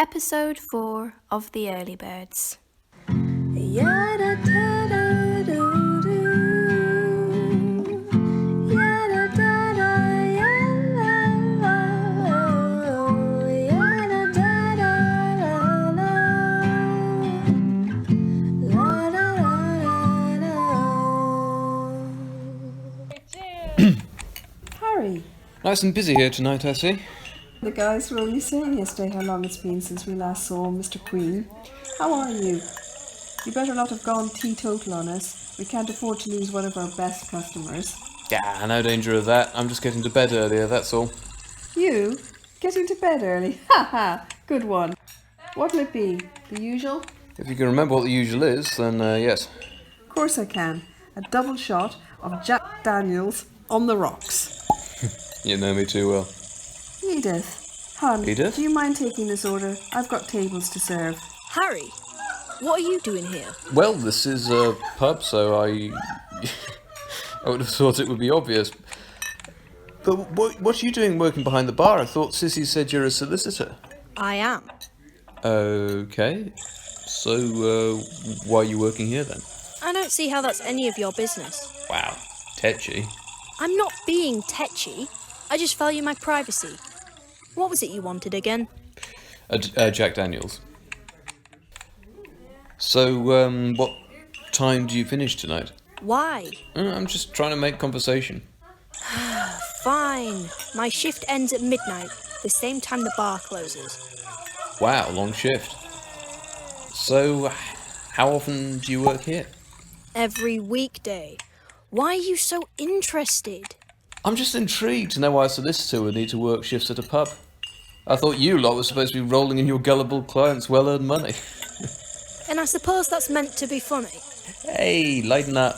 Episode 4 of The Early Birds. Harry. Nice and busy here tonight, I see. The guys were only saying yesterday how long it's been since we last saw Mr. Queen. How are you? You better not have gone teetotal on us. We can't afford to lose one of our best customers. Yeah, no danger of that. I'm just getting to bed earlier, that's all. You? Getting to bed early? Ha ha! Good one. What'll it be? The usual? If you can remember what the usual is, then yes. Of course I can. A double shot of Jack Daniels on the rocks. You know me too well. Edith. Hon, Edith? do you mind taking this order? I've got tables to serve. Harry, what are you doing here? Well, this is a pub, so I would have thought it would be obvious. But what are you doing working behind the bar? I thought Cissy said you're a solicitor. I am. Okay. So, why are you working here then? I don't see how that's any of your business. Wow. Tetchy. I'm not being tetchy. I just value my privacy. What was it you wanted again? Jack Daniels. So, what time do you finish tonight? Why? I'm just trying to make conversation. Fine. My shift ends at midnight, the same time the bar closes. Wow, long shift. So, how often do you work here? Every weekday. Why are you so interested? I'm just intrigued to know why a solicitor would need to work shifts at a pub. I thought you lot were supposed to be rolling in your gullible clients' well-earned money. And I suppose that's meant to be funny. Hey, lighten up.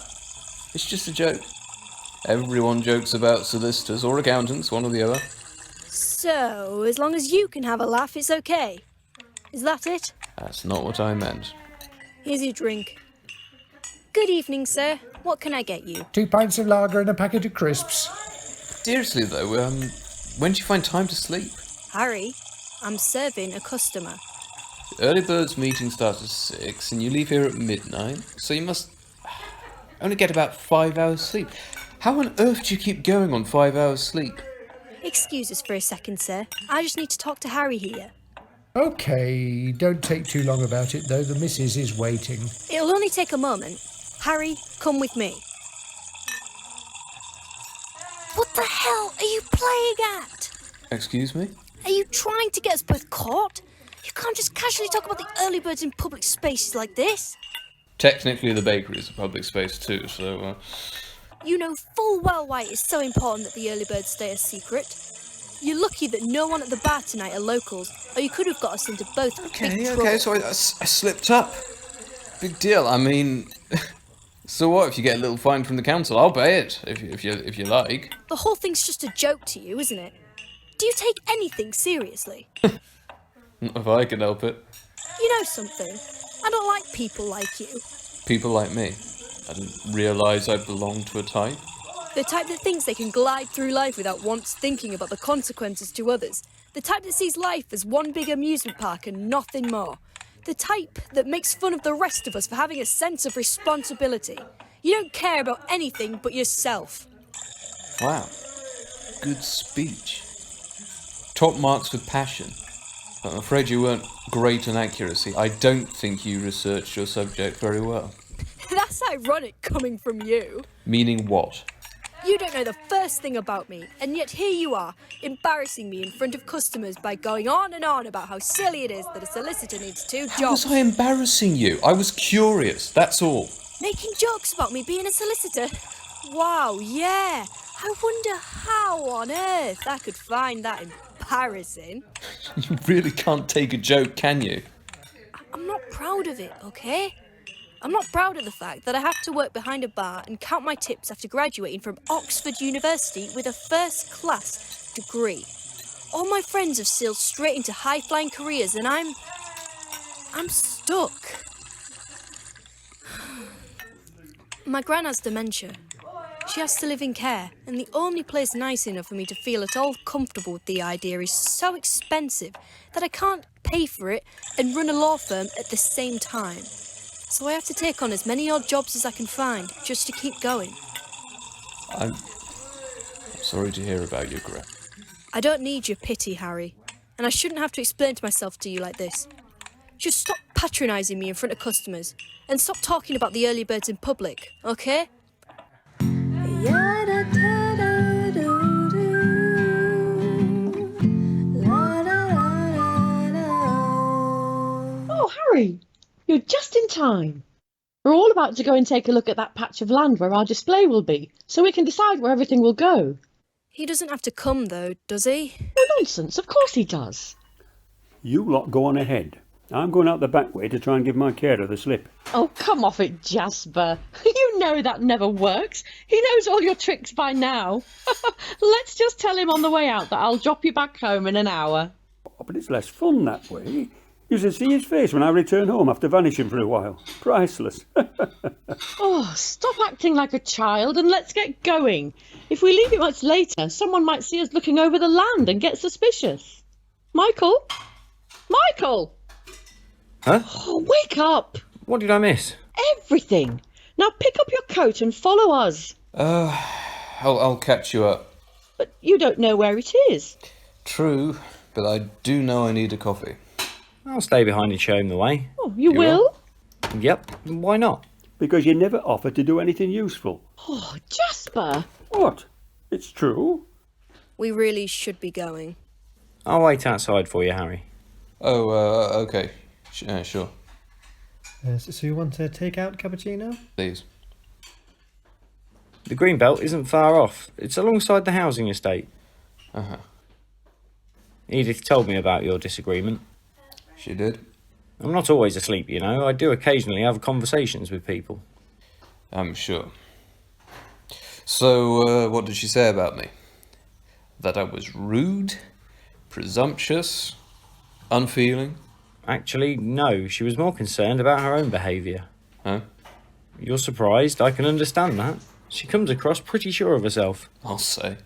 It's just a joke. Everyone jokes about solicitors or accountants, one or the other. So, as long as you can have a laugh, it's okay. Is that it? That's not what I meant. Here's your drink. Good evening, sir. What can I get you? 2 pints of lager and a packet of crisps. Seriously though, when do you find time to sleep? Harry, I'm serving a customer. Early birds meeting starts at 6 and you leave here at midnight, so you must only get about 5 hours sleep. How on earth do you keep going on 5 hours sleep? Excuse us for a second, sir. I just need to talk to Harry here. OK, don't take too long about it, though. The missus is waiting. It'll only take a moment. Harry, come with me. What the hell are you playing at? Excuse me? Are you trying to get us both caught? You can't just casually talk about the early birds in public spaces like this. Technically the bakery is a public space too, so You know full well why it's so important that the early birds stay a secret. You're lucky that no one at the bar tonight are locals, or you could have got us into both big trouble. Okay, so I slipped up. Big deal, I mean... So what, if you get a little fine from the council, I'll pay it, if you like. The whole thing's just a joke to you, isn't it? Do you take anything seriously? Not if I can help it. You know something? I don't like people like you. People like me. I didn't realise I belonged to a type. The type that thinks they can glide through life without once thinking about the consequences to others. The type that sees life as one big amusement park and nothing more. The type that makes fun of the rest of us for having a sense of responsibility. You don't care about anything but yourself. Wow. Good speech. Top marks for passion. But I'm afraid you weren't great on accuracy. I don't think you researched your subject very well. That's ironic coming from you. Meaning what? You don't know the first thing about me, and yet here you are, embarrassing me in front of customers by going on and on about how silly it is that a solicitor needs 2 How jobs. was I embarrassing you? I was curious, that's all. Making jokes about me being a solicitor? Wow, yeah. I wonder how on earth I could find that embarrassing. You really can't take a joke, can you? I'm not proud of it, okay? I'm not proud of the fact that I have to work behind a bar and count my tips after graduating from Oxford University with a first-class degree. All my friends have sailed straight into high-flying careers and I'm stuck. My gran has dementia. She has to live in care, and the only place nice enough for me to feel at all comfortable with the idea is so expensive that I can't pay for it and run a law firm at the same time. So I have to take on as many odd jobs as I can find, just to keep going. I'm sorry to hear about your Gret. I don't need your pity, Harry, and I shouldn't have to explain myself to you like this. Just stop patronising me in front of customers, and stop talking about the early birds in public, okay? Oh, Harry, you're just in time. We're all about to go and take a look at that patch of land where our display will be, so we can decide where everything will go. He doesn't have to come, though, does he? Oh, nonsense, of course he does. You lot go on ahead. I'm going out the back way to try and give my carer the slip. Oh, come off it, Jasper. You know that never works. He knows all your tricks by now. Let's just tell him on the way out that I'll drop you back home in an hour. Oh, but it's less fun that way. You should see his face when I return home after vanishing for a while. Priceless. Oh, stop acting like a child and let's get going. If we leave it much later, someone might see us looking over the land and get suspicious. Michael? Michael! Huh? Oh, wake up! What did I miss? Everything. Now pick up your coat and follow us. I'll catch you up. But you don't know where it is. True, but I do know I need a coffee. I'll stay behind and show him the way. Oh, you will? Yep, why not? Because you never offer to do anything useful. Oh, Jasper. What? It's true. We really should be going. I'll wait outside for you, Harry. Oh, okay. Sure. So you want a take-out cappuccino? Please. The Greenbelt isn't far off. It's alongside the housing estate. Uh-huh. Edith told me about your disagreement. She did? I'm not always asleep, you know. I do occasionally have conversations with people. I'm sure. So, what did she say about me? That I was rude, presumptuous, unfeeling? Actually, no. She was more concerned about her own behaviour. Huh? You're surprised. I can understand that. She comes across pretty sure of herself. I'll say.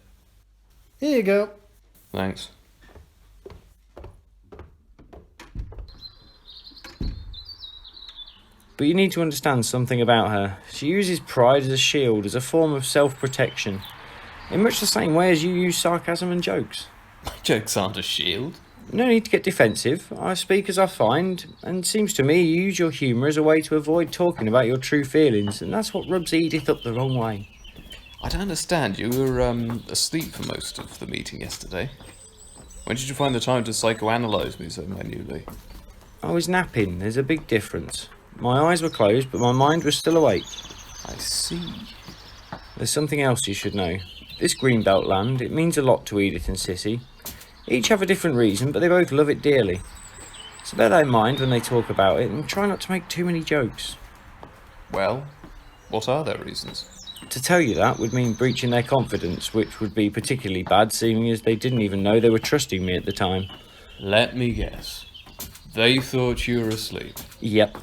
Here you go. Thanks. But you need to understand something about her. She uses pride as a shield, as a form of self-protection. In much the same way as you use sarcasm and jokes. My jokes aren't a shield. No need to get defensive. I speak as I find, and it seems to me you use your humour as a way to avoid talking about your true feelings, and that's what rubs Edith up the wrong way. I don't understand. You were asleep for most of the meeting yesterday. When did you find the time to psychoanalyse me so minutely? I was napping. There's a big difference. My eyes were closed, but my mind was still awake. I see. There's something else you should know. This Greenbelt land, it means a lot to Edith and Cissy. Each have a different reason, but they both love it dearly. So bear that in mind when they talk about it, and try not to make too many jokes. Well, what are their reasons? To tell you that would mean breaching their confidence, which would be particularly bad, seeing as they didn't even know they were trusting me at the time. Let me guess. They thought you were asleep. Yep.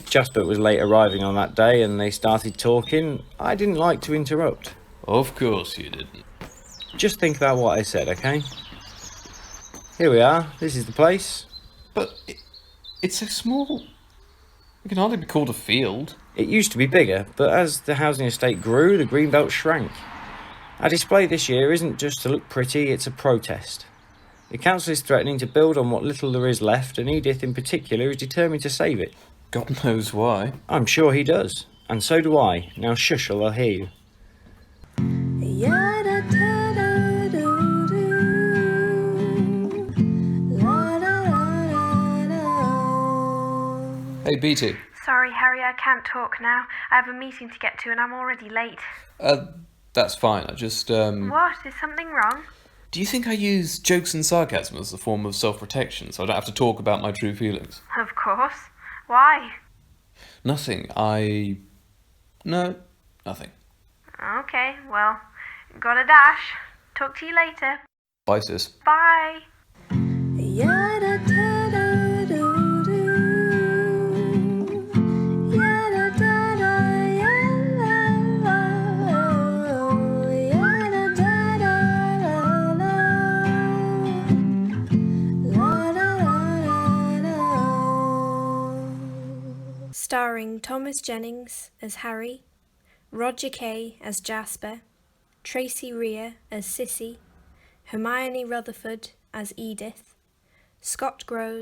Jasper was late arriving on that day, and they started talking. I didn't like to interrupt. Of course you didn't. Just think about what I said, okay? Here we are. This is the place. But it's so small. It can hardly be called a field. It used to be bigger, but as the housing estate grew, the Greenbelt shrank. Our display this year isn't just to look pretty, it's a protest. The council is threatening to build on what little there is left, and Edith in particular is determined to save it. God knows why. I'm sure he does. And so do I. Now shush or I'll hear you. Hey, Bete. Sorry, Harry, I can't talk now. I have a meeting to get to and I'm already late. That's fine. I just, What? Is something wrong? Do you think I use jokes and sarcasm as a form of self-protection so I don't have to talk about my true feelings? Of course. Why? Nothing. No, nothing. Okay, well, gotta dash. Talk to you later. Bye, sis. Bye. starring Thomas Jennings as Harry, Roger Kay as Jasper, Tracey Rea as Cissy, Hermione Rutherford as Edith, Scott Groves